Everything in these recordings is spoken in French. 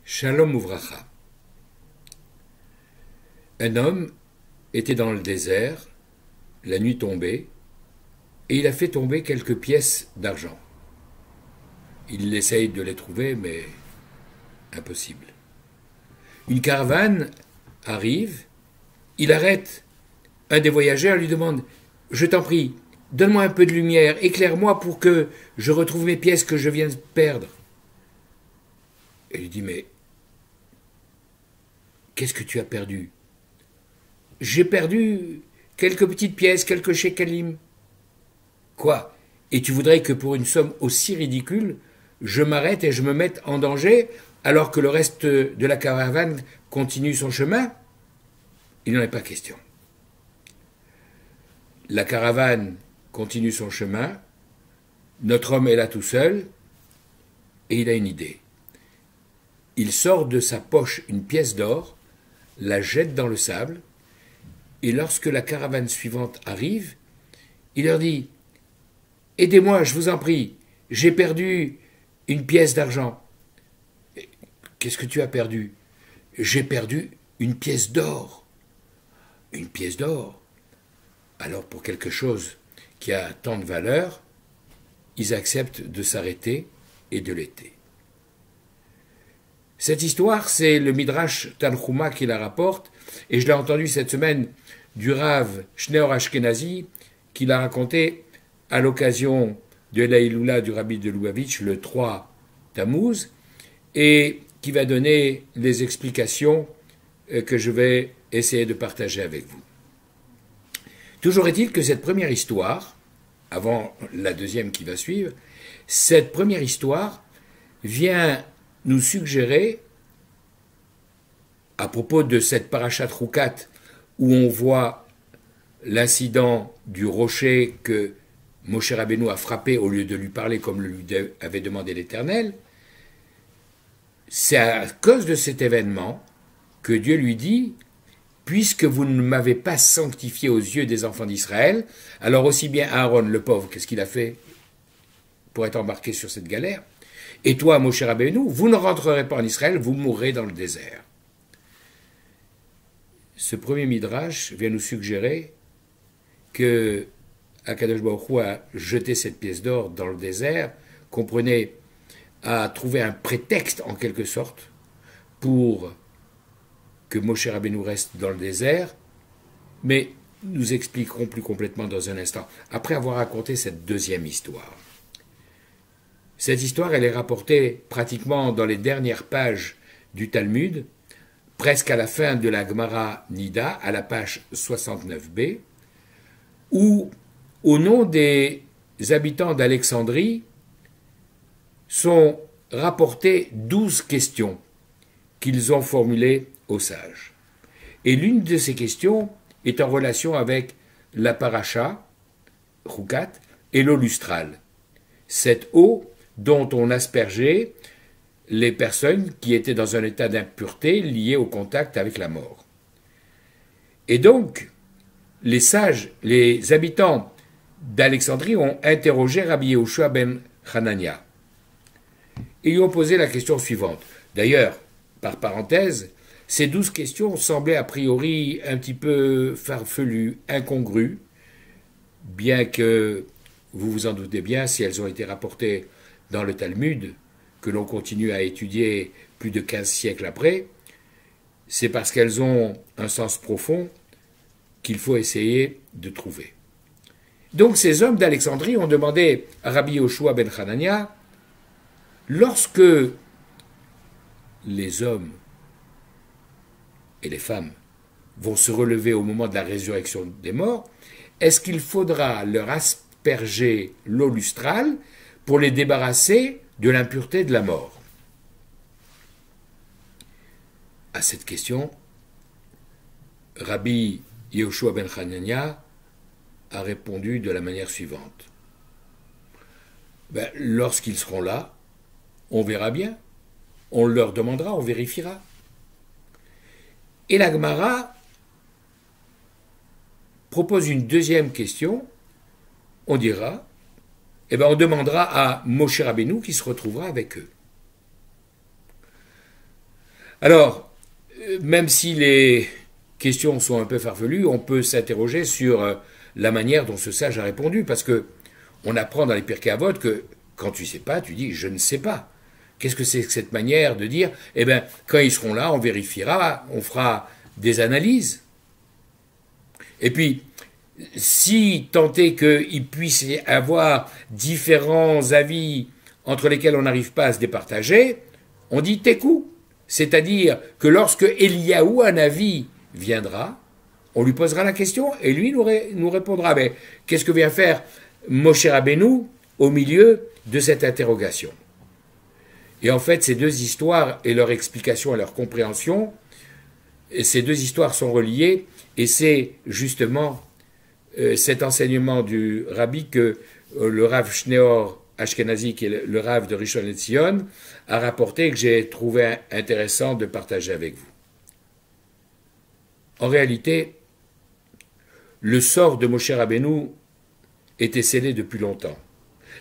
Shalom Uvracha. Un homme était dans le désert, la nuit tombée, et il a fait tomber quelques pièces d'argent. Il essaye de les trouver, mais impossible. Une caravane arrive, il arrête. Un des voyageurs lui demande « Je t'en prie, donne-moi un peu de lumière, éclaire-moi pour que je retrouve mes pièces que je viens de perdre. » Et il lui dit « Mais qu'est-ce que tu as perdu ?»« J'ai perdu quelques petites pièces, quelques shekalim. »« Quoi ? Et tu voudrais que pour une somme aussi ridicule, je m'arrête et je me mette en danger alors que le reste de la caravane continue son chemin ? » Il n'en est pas question. La caravane continue son chemin, notre homme est là tout seul, et il a une idée. Il sort de sa poche une pièce d'or, la jette dans le sable, et lorsque la caravane suivante arrive, il leur dit « Aidez-moi, je vous en prie, j'ai perdu une pièce d'argent. »« Qu'est-ce que tu as perdu ?»« J'ai perdu une pièce d'or. »« Une pièce d'or ?» Alors pour quelque chose qui a tant de valeur, ils acceptent de s'arrêter et de l'aider. Cette histoire, c'est le Midrash Tanchuma qui la rapporte, et je l'ai entendu cette semaine du Rav Shneor Ashkenazi, qui l'a raconté à l'occasion de l'Aïloula du Rabbi de Lubavitch le 3 Tammuz, et qui va donner les explications que je vais essayer de partager avec vous. Toujours est-il que cette première histoire, avant la deuxième qui va suivre, cette première histoire vient nous suggérer, à propos de cette parashat Roukat, où on voit l'incident du rocher que Moshe Rabbeinu a frappé au lieu de lui parler comme le lui avait demandé l'Éternel, c'est à cause de cet événement que Dieu lui dit « Puisque vous ne m'avez pas sanctifié aux yeux des enfants d'Israël, alors aussi bien Aaron, le pauvre, qu'est-ce qu'il a fait pour être embarqué sur cette galère ? Et toi, Moshe Rabbeinu, vous ne rentrerez pas en Israël, vous mourrez dans le désert. » Ce premier midrash vient nous suggérer que Akadosh Baruch Hu a jeté cette pièce d'or dans le désert, comprenez, a trouvé un prétexte en quelque sorte pour que Moshe Rabbeinu reste dans le désert, mais nous expliquerons plus complètement dans un instant, après avoir raconté cette deuxième histoire. Cette histoire, elle est rapportée pratiquement dans les dernières pages du Talmud, presque à la fin de la Gemara Nida, à la page 69b, où, au nom des habitants d'Alexandrie, sont rapportées 12 questions qu'ils ont formulées aux sages. Et l'une de ces questions est en relation avec la paracha, Roukat, et l'eau lustrale. Cette eau dont on aspergeait les personnes qui étaient dans un état d'impureté lié au contact avec la mort. Et donc, les sages, les habitants d'Alexandrie ont interrogé Rabbi Yehoshua ben Hanania. Ils lui ont posé la question suivante. D'ailleurs, par parenthèse, ces 12 questions semblaient a priori un petit peu farfelues, incongrues, bien que, vous vous en doutez bien, si elles ont été rapportées dans le Talmud, que l'on continue à étudier plus de 15 siècles après, c'est parce qu'elles ont un sens profond qu'il faut essayer de trouver. Donc ces hommes d'Alexandrie ont demandé à Rabbi Yehoshua ben Hanania, lorsque les hommes et les femmes vont se relever au moment de la résurrection des morts, est-ce qu'il faudra leur asperger l'eau lustrale pour les débarrasser de l'impureté de la mort? À cette question, Rabbi Yehoshua ben Hanania a répondu de la manière suivante. Lorsqu'ils seront là, on verra bien, on leur demandera, on vérifiera. Et la Gemara propose une deuxième question, on dira, on demandera à Moshe Rabbeinu qui se retrouvera avec eux. Alors, même si les questions sont un peu farfelues, on peut s'interroger sur la manière dont ce sage a répondu, parce que on apprend dans les Pirkei Avot que quand tu sais pas, tu dis je ne sais pas. Qu'est-ce que c'est que cette manière de dire eh bien, quand ils seront là, on vérifiera, on fera des analyses. Et puis, si tant est qu'il puisse y avoir différents avis entre lesquels on n'arrive pas à se départager, on dit tekou. C'est-à-dire que lorsque Eliaou, un avis, viendra, on lui posera la question et lui nous répondra. Mais qu'est-ce que vient faire Moshe Rabbeinu au milieu de cette interrogation? Et en fait, ces deux histoires et leur explication et leur compréhension, ces deux histoires sont reliées et c'est justement cet enseignement du rabbi que le Rav Shneor Ashkenazi, qui est le Rav de Rishon LeZion, a rapporté, que j'ai trouvé intéressant de partager avec vous. En réalité, le sort de Moshe Rabbeinu était scellé depuis longtemps.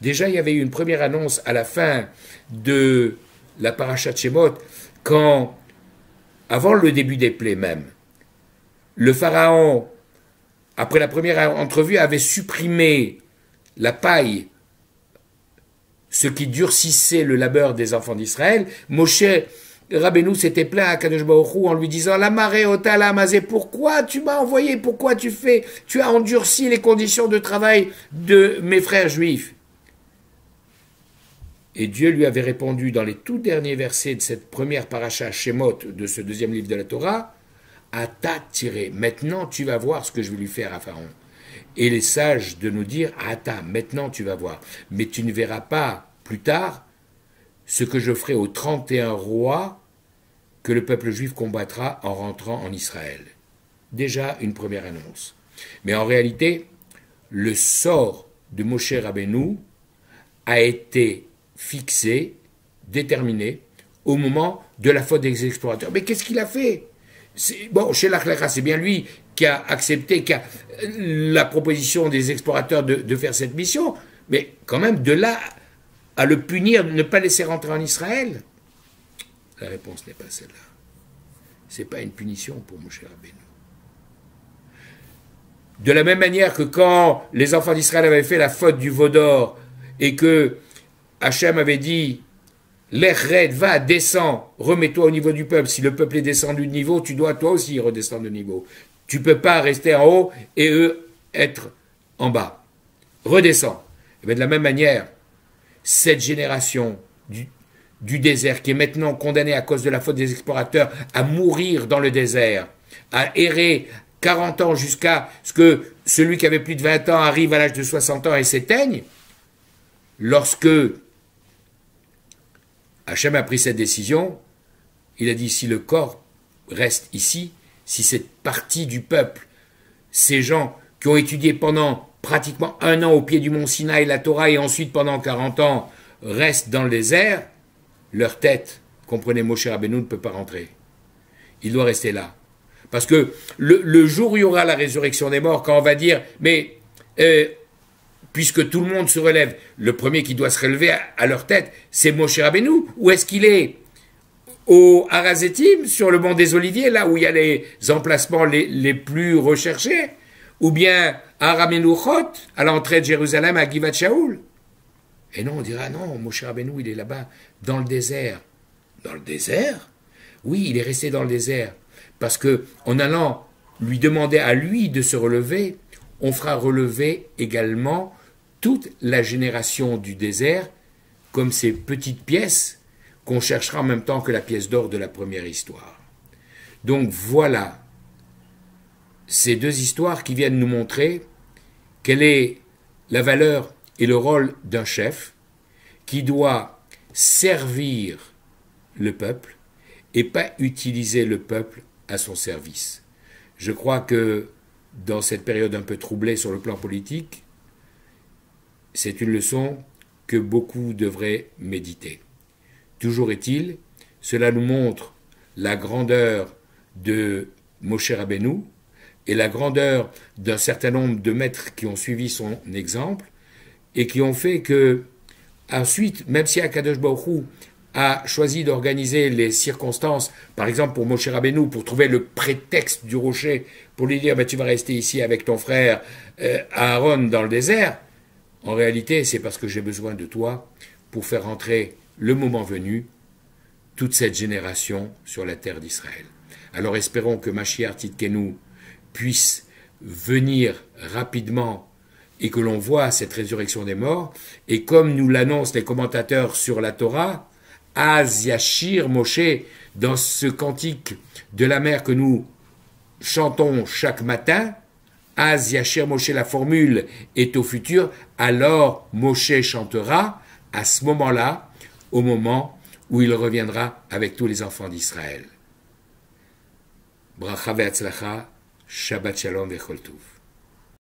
Déjà, il y avait eu une première annonce à la fin de la Parashat Shemot, quand, avant le début des plaies même, le pharaon, après la première entrevue, avait supprimé la paille, ce qui durcissait le labeur des enfants d'Israël. Moshe Rabbeinu s'était plaint à Kadosh Baruch Hu en lui disant « La marée otala amazé, pourquoi tu m'as envoyé? Pourquoi tu as endurci les conditions de travail de mes frères juifs ?» Et Dieu lui avait répondu dans les tout derniers versets de cette première paracha Shemot de ce deuxième livre de la Torah, « Ata tiré, maintenant tu vas voir ce que je vais lui faire à Pharaon. » Et les sages de nous dire, « Ata, maintenant tu vas voir, mais tu ne verras pas plus tard ce que je ferai aux 31 rois que le peuple juif combattra en rentrant en Israël. » Déjà une première annonce. Mais en réalité, le sort de Moshe Rabbeinu a été fixé, déterminé, au moment de la faute des explorateurs. Mais qu'est-ce qu'il a fait? Bon, chez l'Achlera, c'est bien lui qui a accepté la proposition des explorateurs de faire cette mission, mais quand même, de là à le punir, ne pas laisser rentrer en Israël, la réponse n'est pas celle-là. Ce n'est pas une punition pour Moshe Rabbeinu. De la même manière que quand les enfants d'Israël avaient fait la faute du veau d'or et que Hachem avait dit « L'Echred, va, descends, remets-toi au niveau du peuple. Si le peuple est descendu de niveau, tu dois toi aussi redescendre de niveau. Tu ne peux pas rester en haut et eux être en bas. Redescends. » Et bien de la même manière, cette génération du désert qui est maintenant condamnée à cause de la faute des explorateurs à mourir dans le désert, à errer 40 ans jusqu'à ce que celui qui avait plus de 20 ans arrive à l'âge de 60 ans et s'éteigne, lorsque Hachem a pris cette décision, il a dit si le corps reste ici, si cette partie du peuple, ces gens qui ont étudié pendant pratiquement 1 an au pied du mont Sinaï la Torah et ensuite pendant 40 ans restent dans le désert, leur tête, comprenez, Moshe Rabbeinu ne peut pas rentrer. Il doit rester là. Parce que le jour où il y aura la résurrection des morts, quand on va dire, mais puisque tout le monde se relève, le premier qui doit se relever à leur tête, c'est Moshe Rabbeinu. Où est-ce qu'il est? Au Harazetim, sur le mont des Oliviers, là où il y a les emplacements les plus recherchés, ou bien à Ramenuchot, à l'entrée de Jérusalem, à Givat Shaoul. Et non, on dira, non, Moshe Rabbeinu, il est là-bas, dans le désert. Dans le désert? Oui, il est resté dans le désert. Parce que, en allant lui demander à lui de se relever, on fera relever également toute la génération du désert, comme ces petites pièces qu'on cherchera en même temps que la pièce d'or de la première histoire. Donc voilà ces deux histoires qui viennent nous montrer quelle est la valeur et le rôle d'un chef qui doit servir le peuple et pas utiliser le peuple à son service. Je crois que dans cette période un peu troublée sur le plan politique, c'est une leçon que beaucoup devraient méditer. Toujours est-il, cela nous montre la grandeur de Moshe Rabbeinu et la grandeur d'un certain nombre de maîtres qui ont suivi son exemple et qui ont fait que, ensuite, même si Akadosh Baruch Hu a choisi d'organiser les circonstances, par exemple pour Moshe Rabbeinu, pour trouver le prétexte du rocher, pour lui dire tu vas rester ici avec ton frère Aaron dans le désert, en réalité c'est parce que j'ai besoin de toi pour faire entrer le moment venu toute cette génération sur la terre d'Israël. Alors espérons que Mashiach Tzidkenu puisse venir rapidement et que l'on voit cette résurrection des morts, et comme nous l'annoncent les commentateurs sur la Torah, Az Yashir Moshe, dans ce cantique de la mer que nous chantons chaque matin, Az Yashir Moshe, la formule est au futur, alors Moshe chantera à ce moment-là, au moment où il reviendra avec tous les enfants d'Israël. Bracha ve'atzlacha, Shabbat Shalom ve'chol Tov.